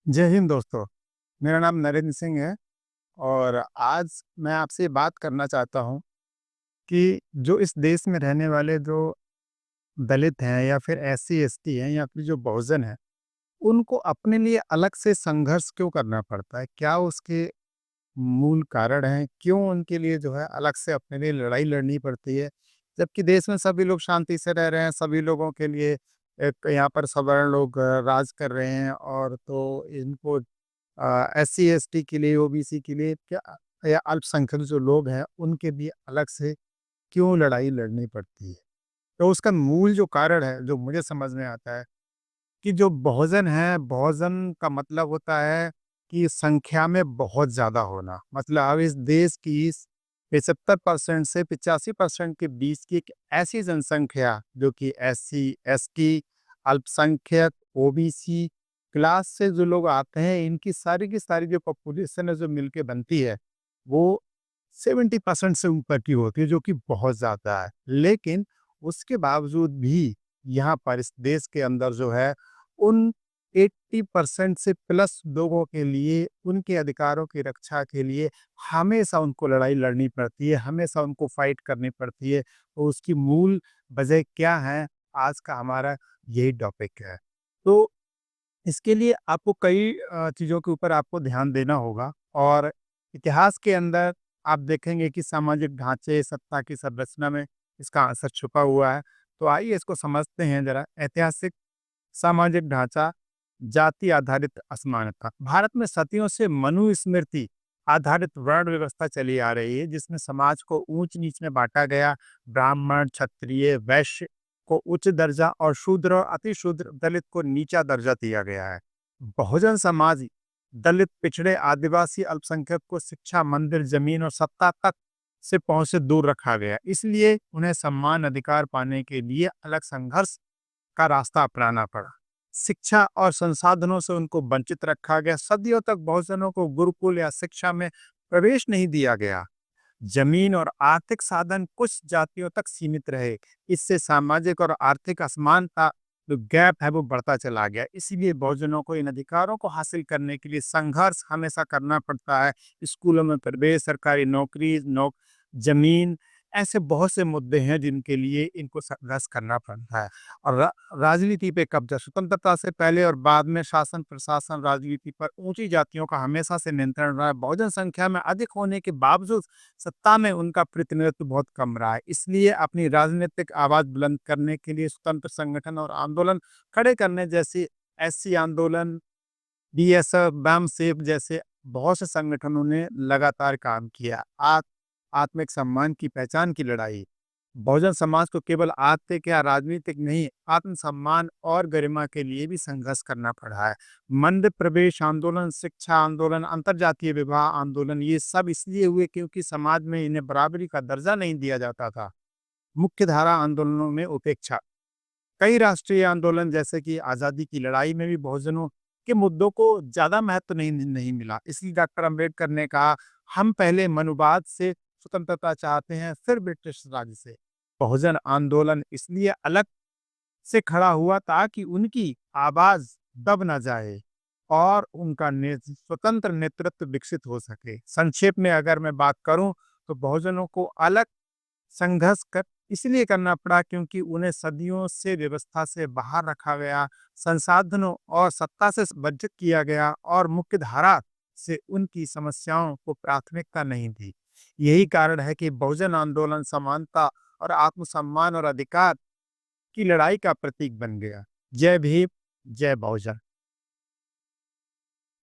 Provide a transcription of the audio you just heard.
जय हिंद दोस्तों। मेरा नाम नरेंद्र सिंह है और आज मैं आपसे बात करना चाहता हूँ कि जो इस देश में रहने वाले जो दलित हैं या फिर एससी एसटी हैं या फिर जो बहुजन हैं, उनको अपने लिए अलग से संघर्ष क्यों करना पड़ता है? क्या उसके मूल कारण हैं? क्यों उनके लिए जो है अलग से अपने लिए लड़ाई लड़नी पड़ती है? जबकि देश में सभी लोग शांति से रह रहे हैं, सभी लोगों के लिए एक यहाँ पर सवर्ण लोग राज कर रहे हैं और तो इनको एससी एसटी के लिए, ओबीसी के लिए क्या या अल्पसंख्यक जो लोग हैं, उनके लिए अलग से क्यों लड़ाई लड़नी पड़ती है? तो उसका मूल जो कारण है, जो मुझे समझ में आता है कि जो बहुजन है, बहुजन का मतलब होता है कि संख्या में बहुत ज़्यादा होना। मतलब अब इस देश की 75% से 85% के बीच की एक ऐसी जनसंख्या जो कि एससी, एसटी, अल्पसंख्यक, ओबीसी क्लास से जो लोग आते हैं, इनकी सारी की सारी जो पॉपुलेशन है, जो मिलके बनती है, वो 70% से ऊपर की होती है, जो कि बहुत ज़्यादा है। लेकिन उसके बावजूद भी यहाँ पर इस देश के अंदर जो है उन 80% से प्लस लोगों के लिए, उनके अधिकारों की रक्षा के लिए हमेशा उनको लड़ाई लड़नी पड़ती है, हमेशा उनको फाइट करनी पड़ती है। तो उसकी मूल वजह क्या है? आज का हमारा यही टॉपिक है। तो इसके लिए आपको कई चीज़ों के ऊपर आपको ध्यान देना होगा और इतिहास के अंदर आप देखेंगे कि सामाजिक ढांचे, सत्ता की संरचना में इसका असर छुपा हुआ है। तो आइए इसको समझते हैं ज़रा। ऐतिहासिक सामाजिक ढांचा, जाति आधारित असमानता। भारत में सदियों से मनुस्मृति आधारित वर्ण व्यवस्था चली आ रही है, जिसमें समाज को ऊंच-नीच में बांटा गया। ब्राह्मण, क्षत्रिय, वैश्य को उच्च दर्जा और शूद्र और अतिशूद्र दलित को नीचा दर्जा दिया गया है। बहुजन समाज दलित, पिछड़े, आदिवासी, अल्पसंख्यक को शिक्षा, मंदिर, जमीन और सत्ता तक से पहुंच से दूर रखा गया। इसलिए उन्हें सम्मान अधिकार पाने के लिए अलग संघर्ष का रास्ता अपनाना पड़ा। शिक्षा और संसाधनों से उनको वंचित रखा गया। सदियों तक बहुजनों को गुरुकुल या शिक्षा में प्रवेश नहीं दिया गया। जमीन और आर्थिक साधन कुछ जातियों तक सीमित रहे। इससे सामाजिक और आर्थिक असमानता जो गैप है वो बढ़ता चला गया। इसीलिए बहुजनों को इन अधिकारों को हासिल करने के लिए संघर्ष हमेशा करना पड़ता है। स्कूलों में प्रवेश, सरकारी नौकरी, जमीन, ऐसे बहुत से मुद्दे हैं जिनके लिए इनको संघर्ष करना पड़ता है। और राजनीति पे कब्जा, स्वतंत्रता से पहले और बाद में शासन प्रशासन राजनीति पर ऊंची जातियों का हमेशा से नियंत्रण रहा है। बहुजन संख्या में अधिक होने के बावजूद सत्ता में उनका प्रतिनिधित्व बहुत कम रहा है। इसलिए अपनी राजनीतिक आवाज बुलंद करने के लिए स्वतंत्र संगठन और आंदोलन खड़े करने जैसे एससी आंदोलन, बीएसएफ, BAMSEF जैसे बहुत से संगठनों ने लगातार काम किया। आत्मिक सम्मान की पहचान की लड़ाई। बहुजन समाज को केवल आर्थिक या राजनीतिक नहीं, आत्मसम्मान और गरिमा के लिए भी संघर्ष करना पड़ा है। मंद प्रवेश आंदोलन, शिक्षा आंदोलन, अंतरजातीय विवाह आंदोलन, ये सब इसलिए हुए क्योंकि समाज में इन्हें बराबरी का दर्जा नहीं दिया जाता था। मुख्य धारा आंदोलनों में उपेक्षा। कई राष्ट्रीय आंदोलन जैसे कि आज़ादी की लड़ाई में भी बहुजनों के मुद्दों को ज़्यादा महत्व नहीं मिला। इसलिए डॉक्टर अम्बेडकर ने कहा, हम पहले मनुवाद से स्वतंत्रता चाहते हैं, फिर ब्रिटिश राज से। बहुजन आंदोलन इसलिए अलग से खड़ा हुआ ताकि उनकी आवाज़ दब ना जाए और उनका स्वतंत्र नेतृत्व विकसित हो सके। संक्षेप में अगर मैं बात करूं तो बहुजनों को अलग संघर्ष कर इसलिए करना पड़ा क्योंकि उन्हें सदियों से व्यवस्था से बाहर रखा गया, संसाधनों और सत्ता से वंचित किया गया और मुख्य धारा से उनकी समस्याओं को प्राथमिकता नहीं दी। यही कारण है कि बहुजन आंदोलन समानता और आत्मसम्मान और अधिकार की लड़ाई का प्रतीक बन गया। जय भीम, जय बहुजन।